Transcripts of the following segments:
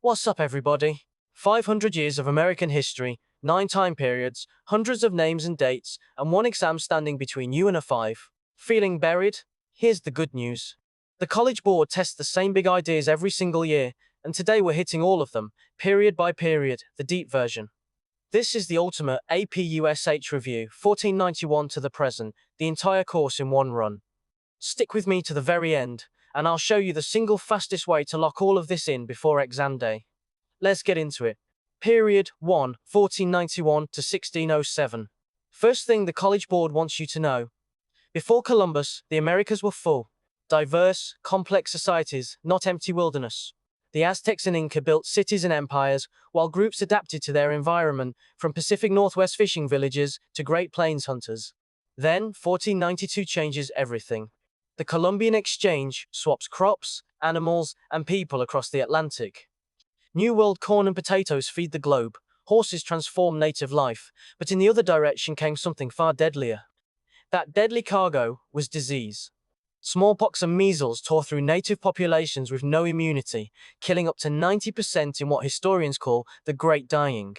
What's up, everybody? 500 years of American history, 9 time periods, hundreds of names and dates, and one exam standing between you and a 5. Feeling buried? Here's the good news. The College Board tests the same big ideas every single year, and today we're hitting all of them, period by period, the deep version. This is the ultimate APUSH review, 1491 to the present, the entire course in one run. Stick with me to the very end, and I'll show you the single fastest way to lock all of this in before exam day. Let's get into it. Period 1, 1491 to 1607. First thing the College Board wants you to know. Before Columbus, the Americas were full, diverse, complex societies, not empty wilderness. The Aztecs and Inca built cities and empires, while groups adapted to their environment, from Pacific Northwest fishing villages to Great Plains hunters. Then, 1492 changes everything. The Columbian Exchange swaps crops, animals, and people across the Atlantic. New World corn and potatoes feed the globe, horses transform native life, but in the other direction came something far deadlier. That deadly cargo was disease. Smallpox and measles tore through native populations with no immunity, killing up to 90% in what historians call the Great Dying.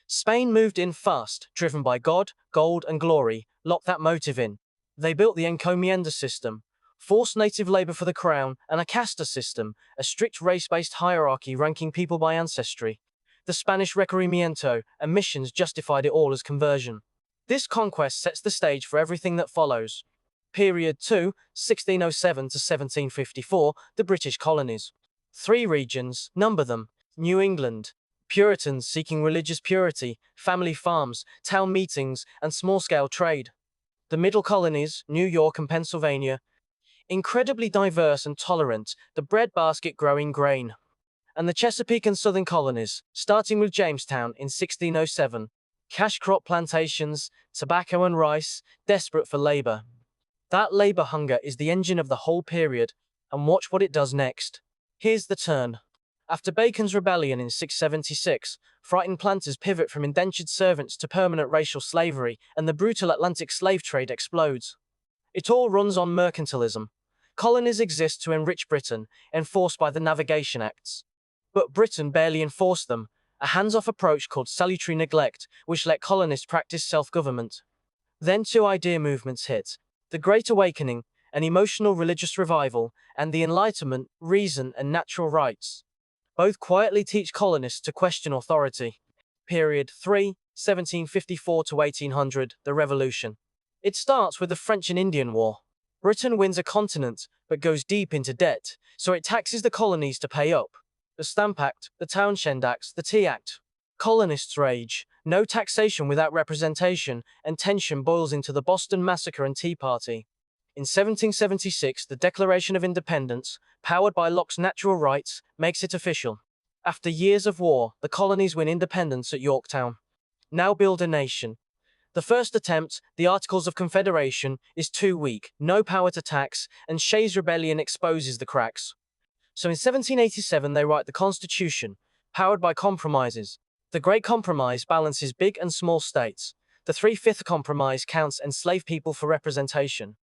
Spain moved in fast, driven by God, gold, and glory, locked that motive in. They built the encomienda system, forced native labor for the crown, and a casta system, a strict race-based hierarchy ranking people by ancestry. The Spanish Recorrimiento and missions justified it all as conversion. This conquest sets the stage for everything that follows. Period 2, 1607 to 1754, the British colonies. 3 regions, number them. New England. Puritans seeking religious purity, family farms, town meetings, and small-scale trade. The middle colonies, New York and Pennsylvania. Incredibly diverse and tolerant, the breadbasket growing grain. And the Chesapeake and Southern colonies, starting with Jamestown in 1607. Cash crop plantations, tobacco and rice, desperate for labor. That labor hunger is the engine of the whole period, and watch what it does next. Here's the turn. After Bacon's rebellion in 676, frightened planters pivot from indentured servants to permanent racial slavery, and the brutal Atlantic slave trade explodes. It all runs on mercantilism. Colonies exist to enrich Britain, enforced by the Navigation Acts. But Britain barely enforced them, a hands-off approach called salutary neglect, which let colonists practice self-government. Then 2 idea movements hit. The Great Awakening, an emotional religious revival, and the Enlightenment, reason and natural rights. Both quietly teach colonists to question authority. Period 3, 1754 to 1800, the Revolution. It starts with the French and Indian War. Britain wins a continent, but goes deep into debt, so it taxes the colonies to pay up. The Stamp Act, the Townshend Acts, the Tea Act. Colonists rage, no taxation without representation, and tension boils into the Boston Massacre and Tea Party. In 1776, the Declaration of Independence, powered by Locke's natural rights, makes it official. After years of war, the colonies win independence at Yorktown. Now build a nation. The first attempt, the Articles of Confederation, is too weak, no power to tax, and Shays' Rebellion exposes the cracks. So in 1787 they write the Constitution, powered by compromises. The Great Compromise balances big and small states. The 3/5 Compromise counts enslaved people for representation.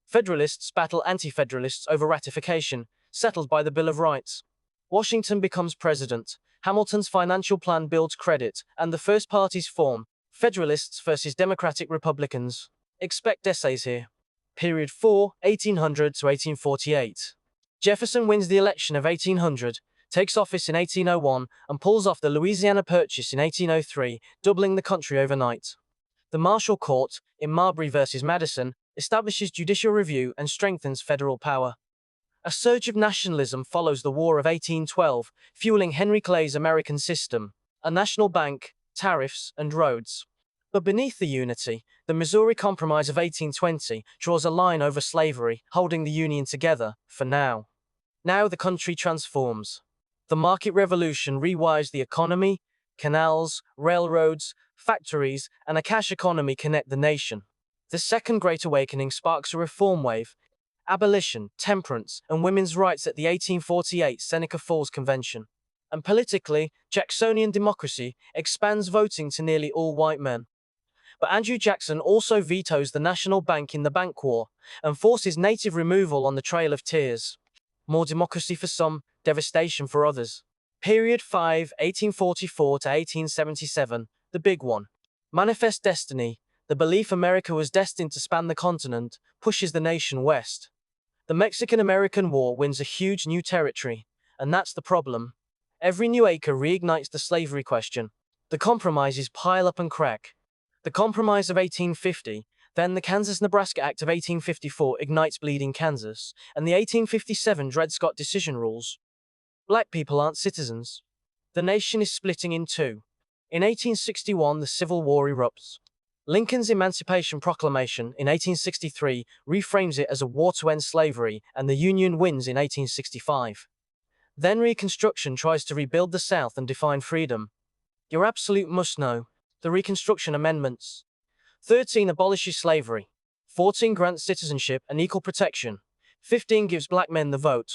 Federalists battle anti-federalists over ratification, settled by the Bill of Rights. Washington becomes president. Hamilton's financial plan builds credit, and the first parties form. Federalists versus Democratic Republicans. Expect essays here. Period 4, 1800 to 1848. Jefferson wins the election of 1800, takes office in 1801, and pulls off the Louisiana Purchase in 1803, doubling the country overnight. The Marshall Court, in Marbury versus Madison, establishes judicial review and strengthens federal power. A surge of nationalism follows the War of 1812, fueling Henry Clay's American system, a national bank, tariffs, and roads. But beneath the unity, the Missouri Compromise of 1820 draws a line over slavery, holding the Union together, for now. Now the country transforms. The market revolution rewires the economy, canals, railroads, factories, and a cash economy connect the nation. The Second Great Awakening sparks a reform wave. Abolition, temperance, and women's rights at the 1848 Seneca Falls Convention. And politically, Jacksonian democracy expands voting to nearly all white men. But Andrew Jackson also vetoes the National Bank in the Bank War and forces native removal on the Trail of Tears. More democracy for some, devastation for others. Period 5, 1844 to 1877, the big one. Manifest Destiny, the belief America was destined to span the continent, pushes the nation west. The Mexican-American War wins a huge new territory, and that's the problem. Every new acre reignites the slavery question. The compromises pile up and crack. The Compromise of 1850, then the Kansas-Nebraska Act of 1854 ignites bleeding Kansas, and the 1857 Dred Scott decision rules. Black people aren't citizens. The nation is splitting in two. In 1861, the Civil War erupts. Lincoln's Emancipation Proclamation in 1863 reframes it as a war to end slavery, and the Union wins in 1865. Then Reconstruction tries to rebuild the South and define freedom. Your absolute must-know. The Reconstruction Amendments. 13 abolishes slavery. 14 grants citizenship and equal protection. 15 gives black men the vote.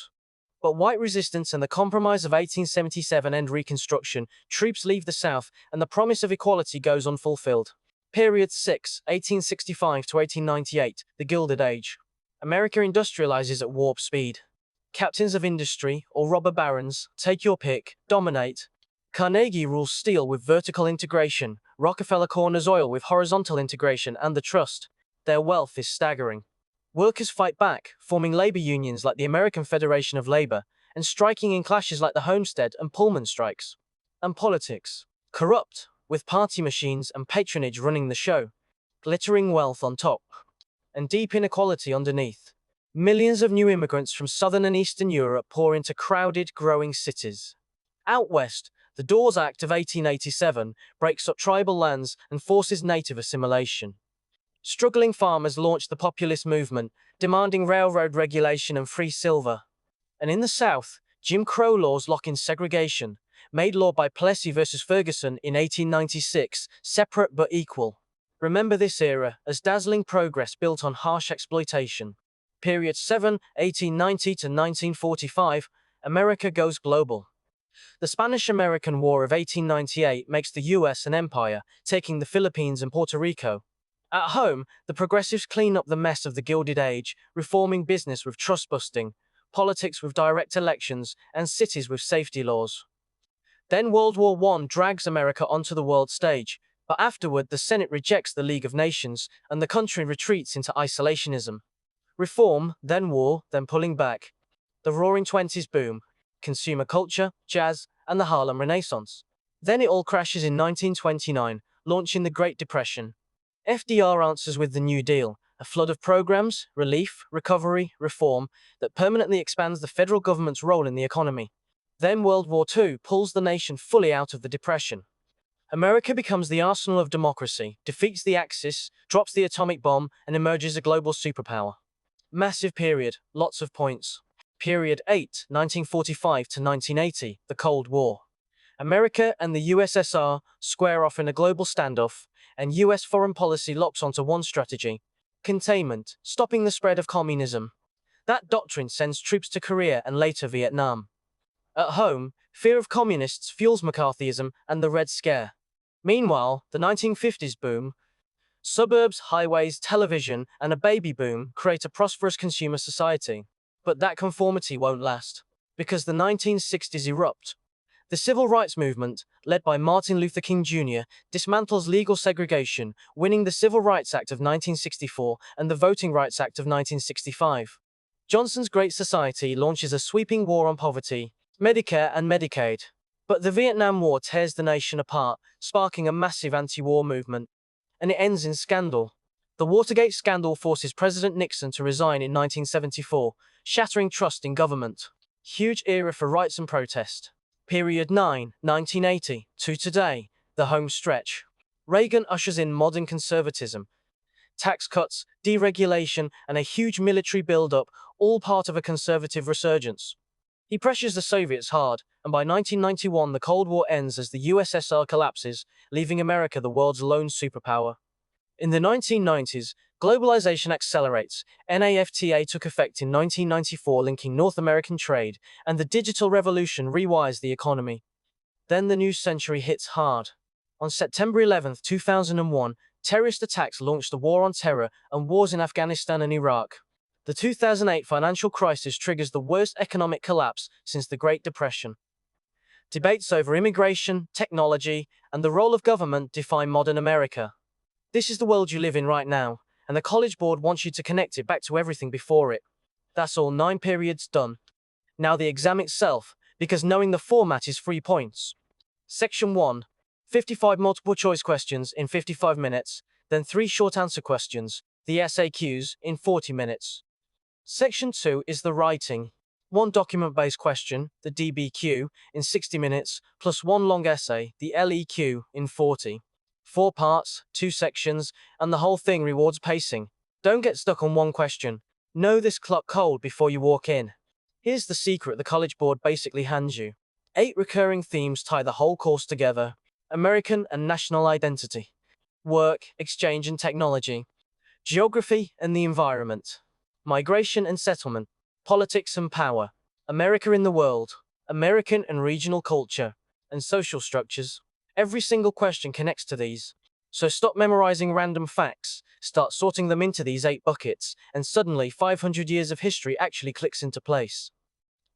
But white resistance and the Compromise of 1877 end Reconstruction, troops leave the South, and the promise of equality goes unfulfilled. Period 6, 1865 to 1898, the Gilded Age. America industrializes at warp speed. Captains of industry, or robber barons, take your pick, dominate. Carnegie rules steel with vertical integration, Rockefeller corners oil with horizontal integration and the trust. Their wealth is staggering. Workers fight back, forming labor unions like the American Federation of Labor, and striking in clashes like the Homestead and Pullman strikes. And politics. Corrupt, with party machines and patronage running the show. Glittering wealth on top. And deep inequality underneath. Millions of new immigrants from Southern and Eastern Europe pour into crowded, growing cities. Out west, the Dawes Act of 1887 breaks up tribal lands and forces native assimilation. Struggling farmers launched the populist movement, demanding railroad regulation and free silver. And in the South, Jim Crow laws lock in segregation, made law by Plessy versus Ferguson in 1896, separate but equal. Remember this era as dazzling progress built on harsh exploitation. Period 7, 1890 to 1945, America goes global. The Spanish-American War of 1898 makes the US an empire, taking the Philippines and Puerto Rico. At home, the progressives clean up the mess of the Gilded Age, reforming business with trust-busting, politics with direct elections, and cities with safety laws. Then World War I drags America onto the world stage, but afterward the Senate rejects the League of Nations, and the country retreats into isolationism. Reform, then war, then pulling back. The Roaring Twenties boom, consumer culture, jazz, and the Harlem Renaissance. Then it all crashes in 1929, launching the Great Depression. FDR answers with the New Deal, a flood of programs, relief, recovery, reform, that permanently expands the federal government's role in the economy. Then World War II pulls the nation fully out of the Depression. America becomes the arsenal of democracy, defeats the Axis, drops the atomic bomb, and emerges a global superpower. Massive period, lots of points. Period 8, 1945 to 1980, the Cold War. America and the USSR square off in a global standoff, and US foreign policy locks onto one strategy: containment, stopping the spread of communism. That doctrine sends troops to Korea and later Vietnam. At home, fear of communists fuels McCarthyism and the Red Scare. Meanwhile, the 1950s boom, suburbs, highways, television, and a baby boom create a prosperous consumer society. But that conformity won't last, because the 1960s erupt. The civil rights movement, led by Martin Luther King Jr., dismantles legal segregation, winning the Civil Rights Act of 1964 and the Voting Rights Act of 1965. Johnson's Great Society launches a sweeping war on poverty, Medicare and Medicaid. But the Vietnam War tears the nation apart, sparking a massive anti-war movement. And it ends in scandal. The Watergate scandal forces President Nixon to resign in 1974, shattering trust in government. Huge era for rights and protest. Period 9, 1980, to today, the home stretch. Reagan ushers in modern conservatism. Tax cuts, deregulation, and a huge military build-up, all part of a conservative resurgence. He pressures the Soviets hard, and by 1991 the Cold War ends as the USSR collapses, leaving America the world's lone superpower. In the 1990s, globalization accelerates. NAFTA took effect in 1994, linking North American trade, and the digital revolution rewires the economy. Then the new century hits hard. On September 11, 2001, terrorist attacks launched the War on Terror and wars in Afghanistan and Iraq. The 2008 financial crisis triggers the worst economic collapse since the Great Depression. Debates over immigration, technology, and the role of government define modern America. This is the world you live in right now, and the College Board wants you to connect it back to everything before it. That's all 9 periods done. Now the exam itself, because knowing the format is 3 points. Section 1. 55 multiple choice questions in 55 minutes, then 3 short answer questions, the SAQs, in 40 minutes. Section 2 is the writing. 1 document-based question, the DBQ, in 60 minutes, plus 1 long essay, the LEQ, in 40. 4 parts, 2 sections, and the whole thing rewards pacing. Don't get stuck on one question. Know this clock cold before you walk in. Here's the secret the College Board basically hands you. 8 recurring themes tie the whole course together. American and national identity. Work, exchange and technology. Geography and the environment. Migration and settlement. Politics and power. America in the world. American and regional culture. And social structures. Every single question connects to these. So stop memorizing random facts, start sorting them into these 8 buckets, and suddenly 500 years of history actually clicks into place.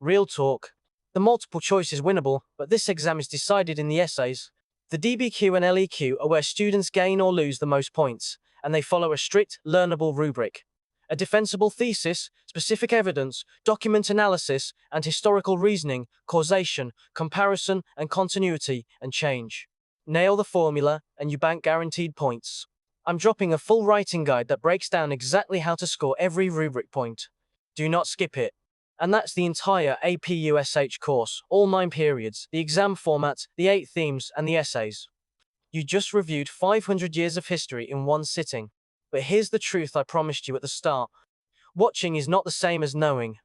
Real talk. The multiple choice is winnable, but this exam is decided in the essays. The DBQ and LEQ are where students gain or lose the most points, and they follow a strict, learnable rubric. A defensible thesis, specific evidence, document analysis, and historical reasoning, causation, comparison, and continuity, and change. Nail the formula, and you bank guaranteed points. I'm dropping a full writing guide that breaks down exactly how to score every rubric point. Do not skip it. And that's the entire APUSH course, all 9 periods, the exam format, the 8 themes, and the essays. You just reviewed 500 years of history in one sitting. But here's the truth I promised you at the start. Watching is not the same as knowing.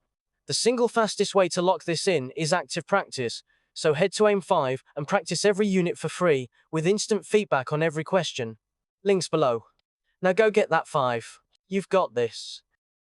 The single fastest way to lock this in is active practice, so head to AIM5 and practice every unit for free, with instant feedback on every question. Links below. Now go get that 5. You've got this.